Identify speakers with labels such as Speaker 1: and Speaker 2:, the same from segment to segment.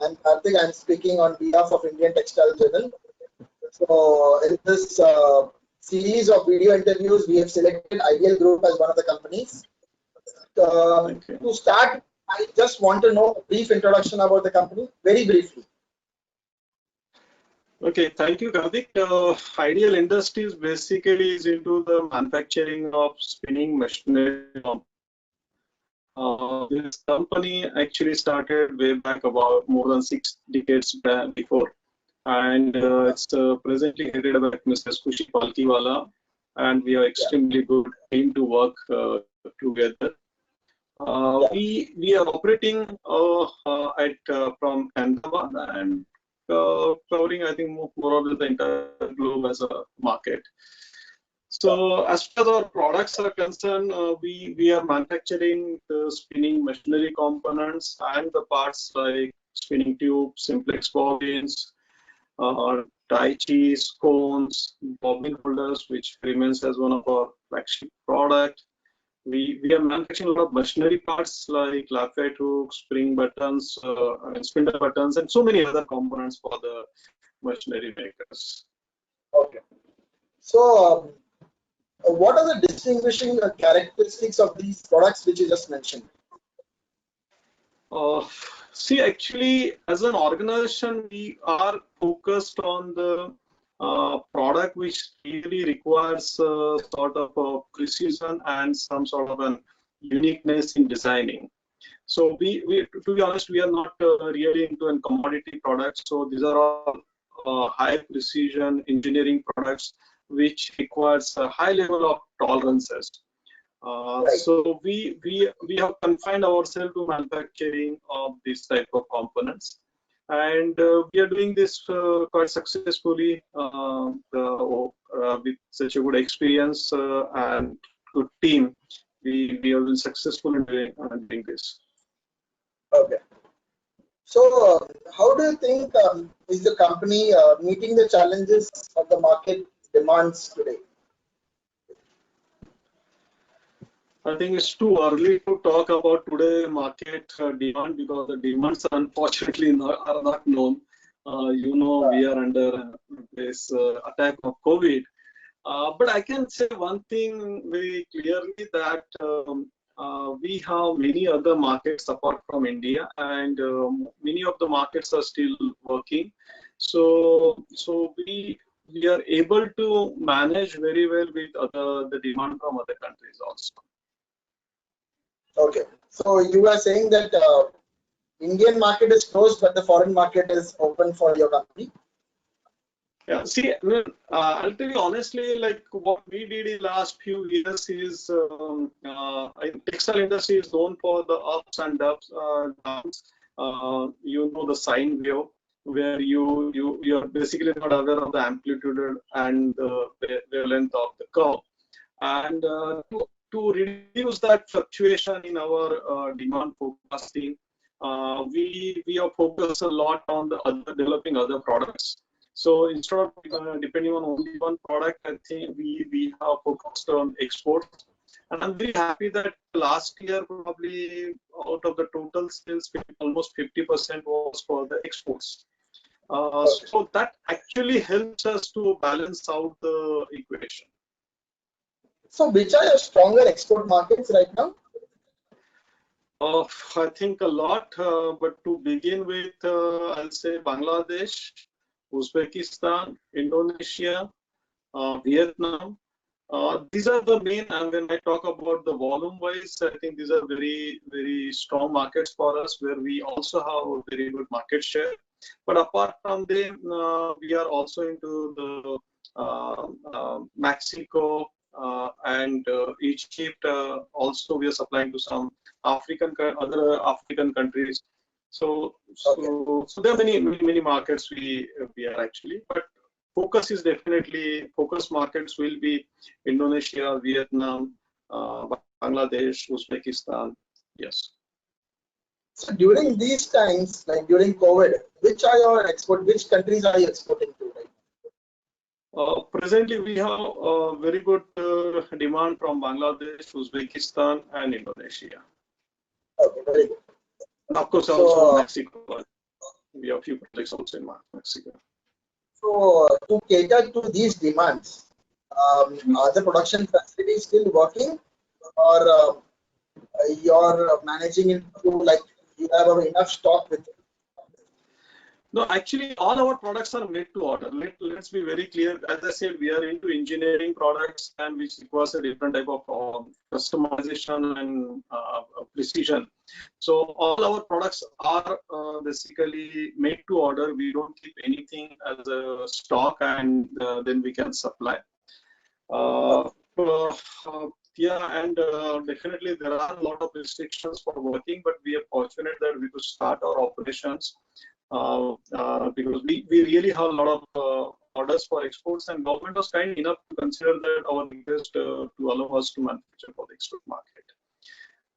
Speaker 1: I'm Karthik. I'm speaking on behalf of Indian Textile Journal. So, in this series of video interviews, we have selected Ideal Group as one of the companies. To start, I just want to know a brief introduction about the company, very briefly.
Speaker 2: Okay, thank you, Karthik. Ideal Industries basically is into the manufacturing of spinning machinery. This company actually started way back about more than 6 decades before, and it's presently headed by Mr. Kushi Palkiwala, and we are extremely good team to work together. We are operating from Ahmedabad and covering, I think, more or less the entire globe as a market. So as far as our products are concerned, we are manufacturing the spinning machinery components and the parts like spinning tubes, simplex bobbins, tie cheese, cones, bobbin holders, which remains as one of our flagship products. We are manufacturing a lot of machinery parts like lafayette hooks, spring buttons, and spindle buttons, and so many other components for the machinery makers.
Speaker 1: Okay. So, what are the distinguishing characteristics of these products which you just mentioned?
Speaker 2: See, actually, as an organization, we are focused on the product which really requires sort of a precision and some sort of an uniqueness in designing. So to be honest, we are not really into a commodity products. So these are all high precision engineering products which requires a high level of tolerances. So we have confined ourselves to manufacturing of this type of components, and we are doing this quite successfully with such a good experience and good team. We have been successful in doing this.
Speaker 1: Okay. So, how do you think is the company meeting the challenges of the market demands today?
Speaker 2: I think it's too early to talk about today market demand because the demands unfortunately are not known. We are under this attack of COVID. But I can say one thing very clearly that we have many other markets apart from India, and many of the markets are still working. So we are able to manage very well with the demand from other countries also.
Speaker 1: Okay, so you are saying that Indian market is closed, but the foreign market is open for your company?
Speaker 2: Yeah, see, I mean, I'll tell you honestly, like what we did in last few years is, textile industry is known for the ups and downs. The sine wave, where you are basically not aware of the amplitude and the wavelength of the curve, and to reduce that fluctuation in our demand forecasting, we are focused a lot on developing other products. So instead of depending on only one product, I think we have focused on exports. And I'm very happy that last year, probably out of the total sales, almost 50% was for the exports. So that actually helps us to balance out the equation.
Speaker 1: So which are your stronger export markets right now?
Speaker 2: I think a lot, but to begin with, I'll say Bangladesh, Uzbekistan, Indonesia, Vietnam. These are the main, and when I talk about the volume wise, I think these are very, very strong markets for us where we also have a very good market share. But apart from them, we are also into the Mexico and Egypt. Also, we are supplying to some other African countries. So there are many markets we are actually, but focus markets will be Indonesia, Vietnam, Bangladesh, Uzbekistan. Yes.
Speaker 1: So during these times, like during COVID, which countries are you exporting to right now?
Speaker 2: Presently, we have very good demand from Bangladesh, Uzbekistan, and Indonesia.
Speaker 1: Okay, very good.
Speaker 2: And of course, also Mexico. We have a few projects also in Mexico.
Speaker 1: So to cater to these demands, are the production facilities still working, or you're managing it through like you have enough stock with it?
Speaker 2: No, actually, all our products are made to order. Let's be very clear. As I said, we are into engineering products, and which requires a different type of customization and precision. So all our products are basically made to order. We don't keep anything as a stock, and then we can supply. Uh, uh, yeah, and definitely there are a lot of restrictions for working, but we are fortunate that we could start our operations because we really have a lot of orders for exports, and government was kind enough to consider that our request to allow us to manufacture for the export market.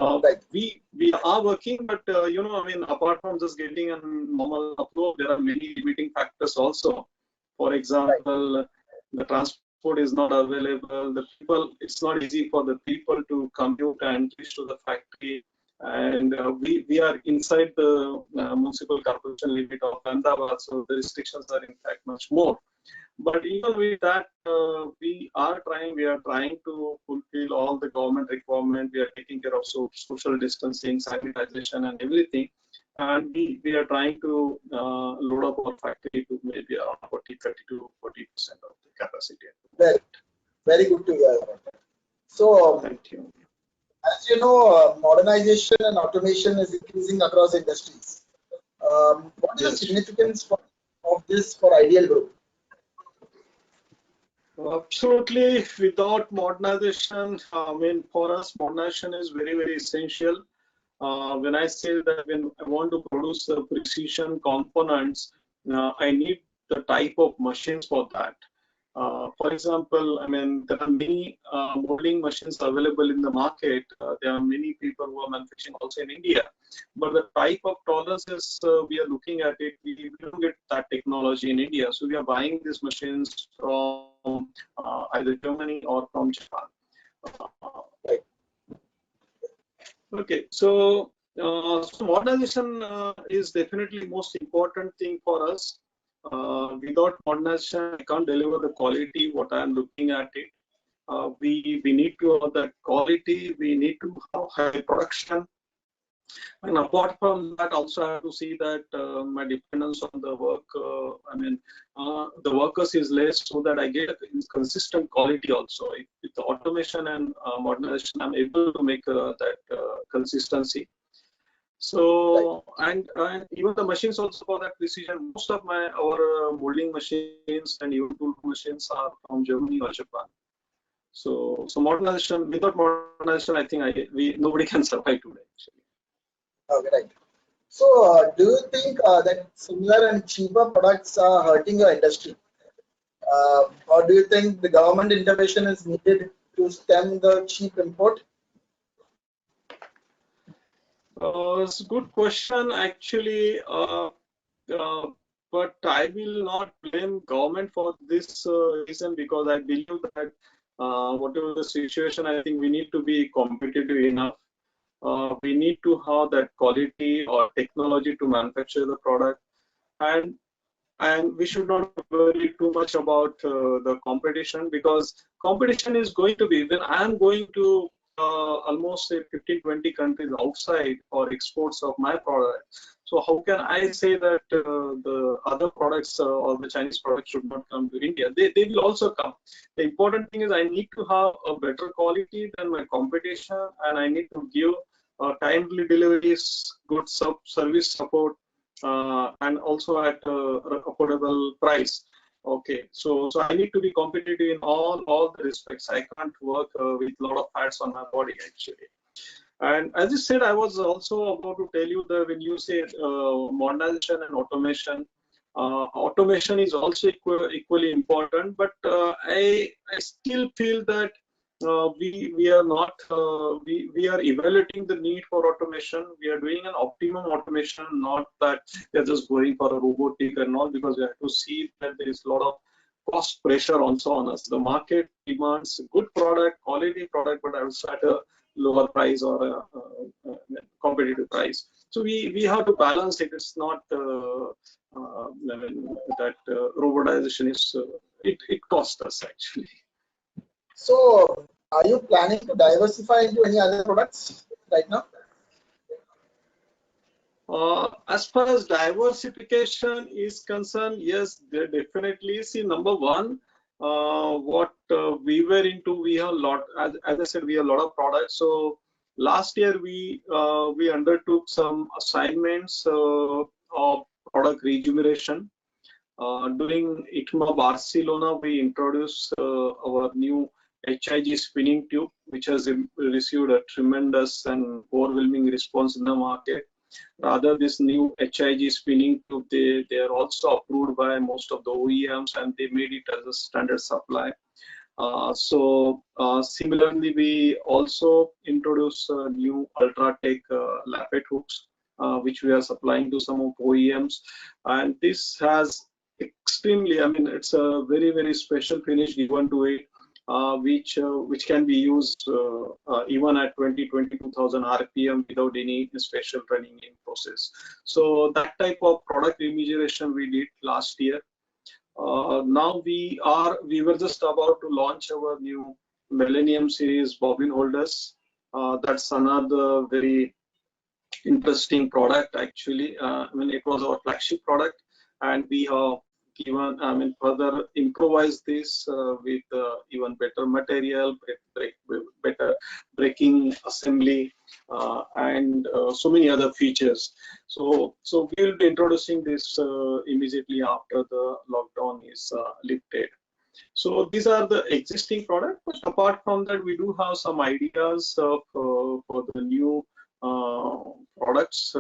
Speaker 1: Right.
Speaker 2: We are working, but you know, I mean, apart from just getting a normal approval, there are many limiting factors also. For example, the transport is not available. The people, it's not easy for the people to commute and reach to the factory. And we are inside the municipal corporation limit of Ahmedabad, so the restrictions are in fact much more. But even with that, we are trying to fulfill all the government requirement. We are taking care of social distancing, sanitization, and everything. And we are trying to load up our factory to maybe around 30 to 40% of the capacity.
Speaker 1: Very, very good to hear. So,
Speaker 2: Thank you.
Speaker 1: as you know, modernization and automation is increasing across industries. What is the
Speaker 2: Yes.
Speaker 1: significance of this for Ideal Group?
Speaker 2: Absolutely. Without modernization, I mean, for us, modernization is very, very essential. When I say that when I want to produce the precision components, I need the type of machines for that. For example, I mean, there are many molding machines available in the market. There are many people who are manufacturing also in India. But the type of tolerances we are looking at it, we don't get that technology in India. So we are buying these machines from either Germany or from Japan.
Speaker 1: Right.
Speaker 2: Okay, so modernization is definitely most important thing for us. Without modernization, I can't deliver the quality what I am looking at it. We need to have that quality. We need to have high production. And apart from that, also I have to see that my dependence on the work, the workers is less, so that I get a consistent quality also. With the automation and modernization, I'm able to make that consistency. So and even the machines also for that precision. Most of our molding machines and even tool machines are from Germany or Japan. So modernization, without modernization, I think nobody can survive today. Actually.
Speaker 1: Okay, right. So, do you think that similar and cheaper products are hurting your industry? Or do you think the government intervention is needed to stem the cheap import?
Speaker 2: It's a good question, actually, but I will not blame government for this reason, because I believe that whatever the situation, I think we need to be competitive enough. We need to have that quality or technology to manufacture the product, and we should not worry too much about the competition, because competition is going to be, when I am going to almost say 15-20 countries outside for exports of my product. So how can I say that the other products or the Chinese products should not come to India? They will also come. The important thing is I need to have a better quality than my competition, and I need to give timely deliveries, good service support, and also at affordable price. Okay, so I need to be competitive in all the respects. I can't work with a lot of fats on my body, actually. And as you said, I was also about to tell you that when you say modernization and automation, automation is also equally important. But I still feel that we are not we are evaluating the need for automation. We are doing an optimum automation, not that we are just going for a robotic and all, because we have to see that there is a lot of cost pressure also on us. The market demands good product, quality product, but also at a lower price or a competitive price. So we have to balance it. It's not I mean, that robotization is it costs us actually.
Speaker 1: So, are you planning to diversify into any other products right now?
Speaker 2: As far as diversification is concerned, yes, there definitely. See, number one, what we were into, we have a lot. As I said, we have a lot of products. So last year we undertook some assignments of product rejuvenation. During ITMA Barcelona, we introduced our new HIG spinning tube, which has received a tremendous and overwhelming response in the market. Rather, this new HIG spinning tube, they are also approved by most of the OEMs, and they made it as a standard supply. Similarly, we also introduced new Ultratech lappet hooks, which we are supplying to some of OEMs, and this has extremely, I mean, it's a very special finish given to it, which can be used even at 22,000 RPM without any special running in process. So that type of product remediation we did last year. Now we were just about to launch our new Millennium series bobbin holders. That's another very interesting product actually. I mean, it was our flagship product, and we have given, I mean, further improvised this with even better material, better braking assembly, and so many other features. So we will be introducing this immediately after the lockdown is lifted. So these are the existing products, but apart from that, we do have some ideas of, for the new uh, products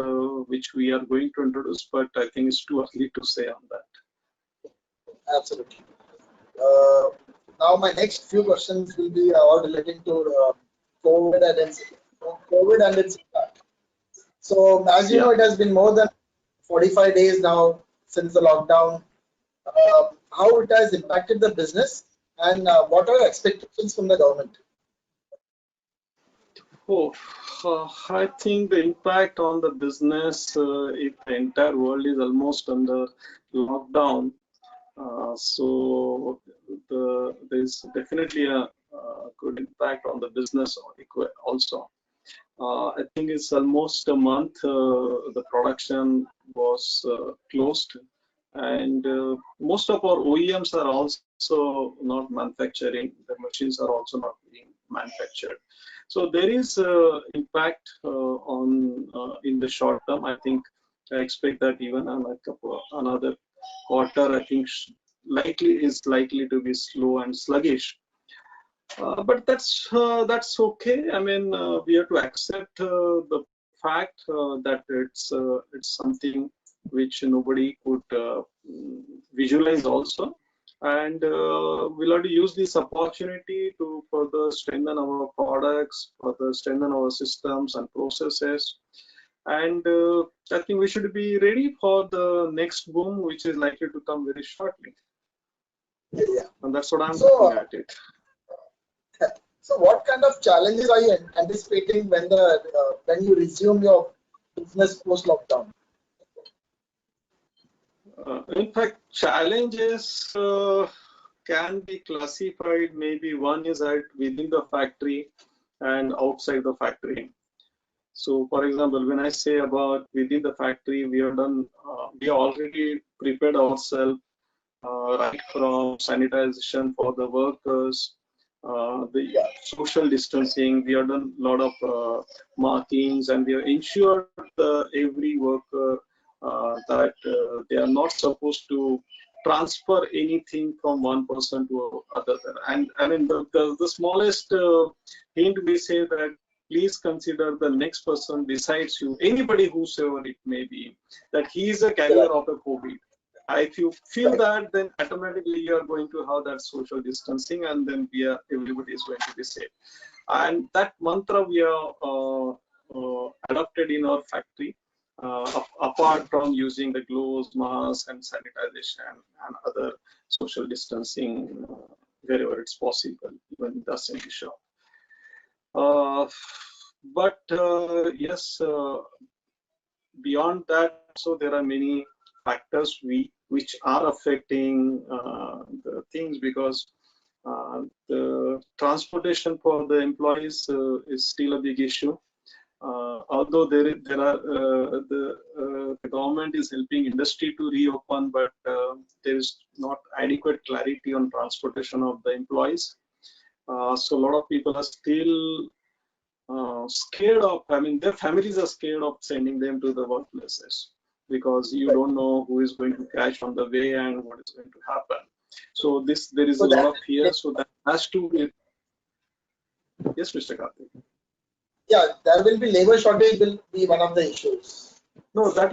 Speaker 2: which we are going to introduce, but I think it's too early to say on that.
Speaker 1: Absolutely. Uh, Now, my next few questions will be all relating to COVID and its impact. So, as you know,
Speaker 2: Yeah.
Speaker 1: it has been more than 45 days now since the lockdown. How it has impacted the business, and what are your expectations from the government?
Speaker 2: Oh, I think the impact on the business, if the entire world is almost under lockdown, so there's definitely a good impact on the business also. I think it's almost a month the production was closed, and most of our OEMs are also not manufacturing. The machines are also not being manufactured. So there is impact on in the short term. I think I expect that even on a couple another quarter, I think likely to be slow and sluggish. But that's okay. I mean, we have to accept the fact that it's something which nobody could visualize also, and we'll have to use this opportunity to further strengthen our products, further strengthen our systems and processes. And I think we should be ready for the next boom, which is likely to come very shortly.
Speaker 1: Yeah.
Speaker 2: And that's what I'm looking
Speaker 1: So,
Speaker 2: at it.
Speaker 1: so what kind of challenges are you anticipating when you resume your business post lockdown?
Speaker 2: In fact, challenges can be classified. Maybe one is at within the factory and outside the factory. So, for example, when I say about within the factory, we have done, we have already prepared ourselves right from sanitization for the workers, the social distancing. We have done a lot of markings, and we have ensured every worker that they are not supposed to transfer anything from one person to other. And I mean, the smallest hint we say that please consider the next person besides you, anybody whosoever it may be, that he is a carrier of the COVID. If you feel that, then automatically you are going to have that social distancing, and then everybody is going to be safe. And that mantra we are adopted in our factory, apart from using the gloves, masks, and sanitization and other social distancing wherever it's possible, even in the assembly shop. But yes, beyond that, so there are many factors which are affecting the things, because the transportation for the employees is still a big issue. Although the government is helping industry to reopen, but there is not adequate clarity on transportation of the employees. So a lot of people are still scared of, I mean, their families are scared of sending them to the workplaces, because you don't know who is going to crash on the way and what is going to happen. So there is
Speaker 1: So
Speaker 2: a lot
Speaker 1: that,
Speaker 2: of fear. So that has to be. Yes, Mr. Karthik.
Speaker 1: yeah, there will be labor shortage will be one of the issues.
Speaker 2: No, that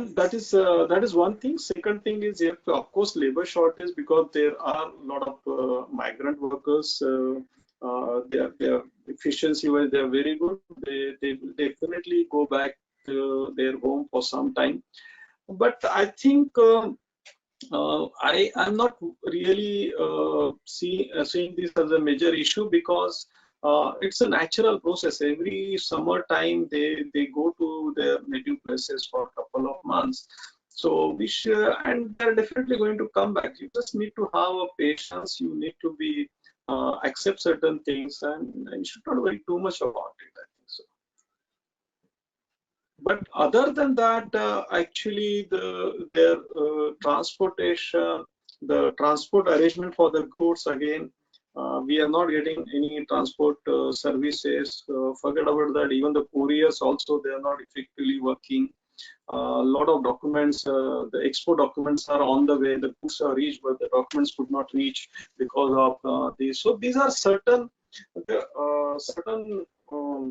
Speaker 2: is one thing. Second thing is, yeah, of course, labor shortage, because there are a lot of migrant workers. Their efficiency wise, they are very good. They will definitely go back to their home for some time. But I think I'm not really seeing this as a major issue, because it's a natural process. Every summertime they go to their native places for a couple of months. So we should, and they're definitely going to come back. You just need to have a patience. You need to be accept certain things, and you should not worry too much about it, I think so. But other than that, actually, their transportation, the transport arrangement for the goods, again, we are not getting any transport services. Forget about that. Even the couriers also, they are not effectively working. A lot of documents, the export documents are on the way. The goods are reached, but the documents could not reach because of these. So these are certain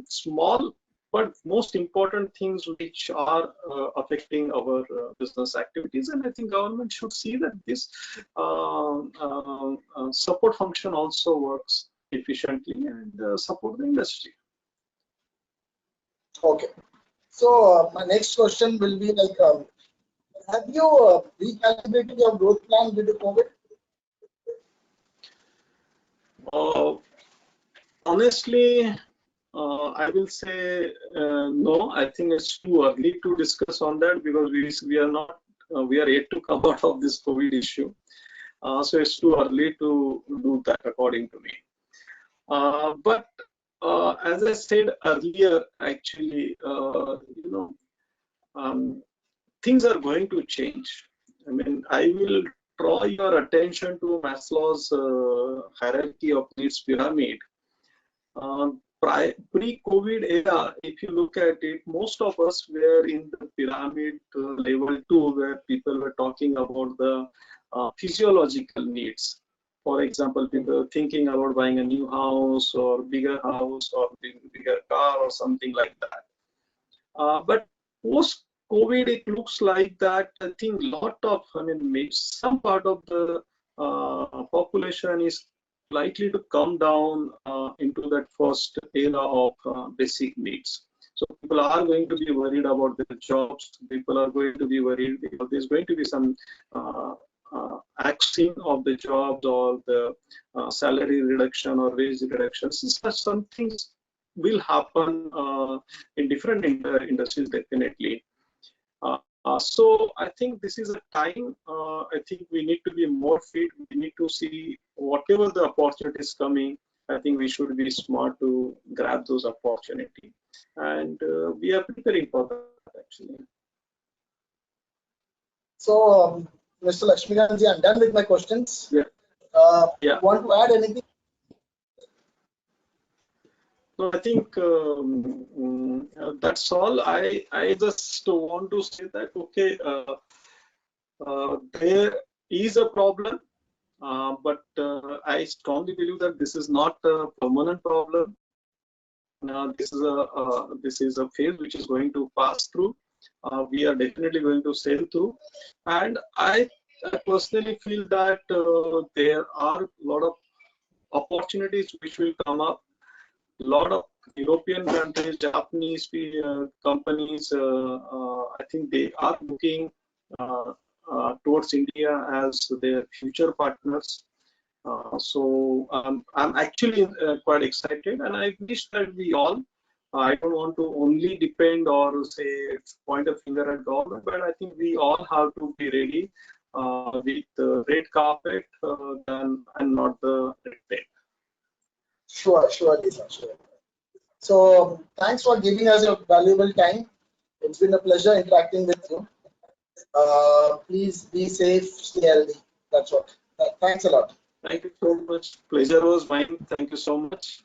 Speaker 2: small but most important things which are affecting our business activities. And I think government should see that this support function also works efficiently, and support the industry.
Speaker 1: Okay. So my next question will be like, have you recalibrated your growth plan due to COVID?
Speaker 2: Honestly, I will say no. I think it's too early to discuss on that, because we are not we are yet to come out of this COVID issue. So it's too early to do that, according to me. But as I said earlier, actually, um, things are going to change. I mean, I will draw your attention to Maslow's hierarchy of needs pyramid. Pre-COVID era, if you look at it, most of us were in the pyramid level 2, where people were talking about the physiological needs. For example, people thinking about buying a new house or bigger house or bigger car or something like that. But post COVID, it looks like that. I think I mean, maybe some part of the population is likely to come down into that first era of basic needs. So people are going to be worried about their jobs. People are going to be worried because there's going to be some axing of the jobs, or the salary reduction or wage reductions. Some things will happen in different industries, definitely. So I think this is a time. I think we need to be more fit. We need to see whatever the opportunity is coming. I think we should be smart to grab those opportunities, and we are preparing for that, actually.
Speaker 1: So, Mr. Laxmikant, I'm done with my questions.
Speaker 2: Yeah. Yeah.
Speaker 1: Want to add anything?
Speaker 2: So I think that's all. I just want to say that, okay, there is a problem, but I strongly believe that this is not a permanent problem. This is a phase which is going to pass through. We are definitely going to sail through, and I personally feel that there are a lot of opportunities which will come up. A lot of European countries, Japanese companies, I think they are looking towards India as their future partners. So I'm actually quite excited, and I wish that we all I don't want to only depend or say point a finger at government, but I think we all have to be ready with the red carpet and not the red tape.
Speaker 1: Sure, sure, Lisa, sure. So thanks for giving us your valuable time. It's been a pleasure interacting with you. Please be safe, stay healthy. That's what. Thanks a lot.
Speaker 2: Thank you so much. Pleasure was mine. Thank you so much.